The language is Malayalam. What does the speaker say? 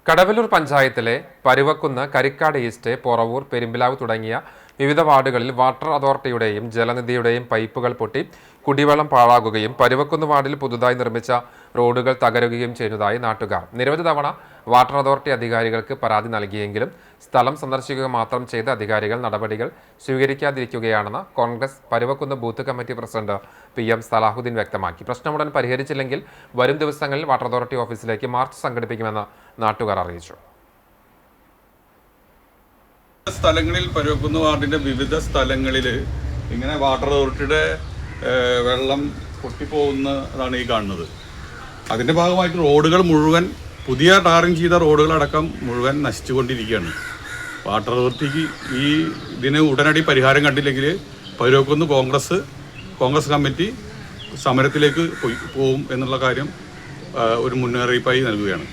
കടവല്ലൂർ പഞ്ചായത്തിലെ പരുവക്കുന്ന്, കരിക്കാട് ഈസ്റ്റ്, പൊറവൂർ, പെരുമ്പിലാവ് തുടങ്ങിയ വിവിധ വാർഡുകളിൽ വാട്ടർ അതോറിറ്റിയുടെയും ജലനിധിയുടെയും പൈപ്പുകൾ പൊട്ടി കുടിവെള്ളം പാഴാകുകയും പരുവക്കുന്ന് വാർഡിൽ പുതുതായി നിർമ്മിച്ച റോഡുകൾ തകരുകയും ചെയ്യുന്നതായി നാട്ടുകാർ നിരവധി തവണ വാട്ടർ അതോറിറ്റി അധികാരികൾക്ക് പരാതി നൽകിയെങ്കിലും സ്ഥലം സന്ദർശിക്കുക മാത്രം ചെയ്ത അധികാരികൾ നടപടികൾ സ്വീകരിക്കാതിരിക്കുകയാണെന്ന് Congress Paruvakkunnu booth committee president PM Salahuddin വ്യക്തമാക്കി. പ്രശ്നമുടൻ പരിഹരിച്ചില്ലെങ്കിൽ വരും ദിവസങ്ങളിൽ വാട്ടർ അതോറിറ്റി ഓഫീസിലേക്ക് മാർച്ച് സംഘടിപ്പിക്കുമെന്ന് നാട്ടുകാർ അറിയിച്ചു. സ്ഥലങ്ങളിൽ പരുവക്കുന്ന് വാർഡിൻ്റെ വിവിധ സ്ഥലങ്ങളിൽ ഇങ്ങനെ വാട്ടർ അതോറിറ്റിയുടെ വെള്ളം പൊട്ടിപ്പോകുന്നതാണ് ഈ കാണുന്നത്. അതിൻ്റെ ഭാഗമായിട്ട് റോഡുകൾ മുഴുവൻ പുതിയ ടാറിങ് ചെയ്ത റോഡുകളടക്കം മുഴുവൻ നശിച്ചുകൊണ്ടിരിക്കുകയാണ്. വാട്ടർ അതോറിറ്റിക്ക് ഇതിന് ഉടനടി പരിഹാരം കണ്ടില്ലെങ്കിൽ പരുവക്കുന്ന് കോൺഗ്രസ് കമ്മിറ്റി സമരത്തിലേക്ക് പോകും എന്നുള്ള കാര്യം ഒരു മുന്നറിയിപ്പായി നൽകുകയാണ്.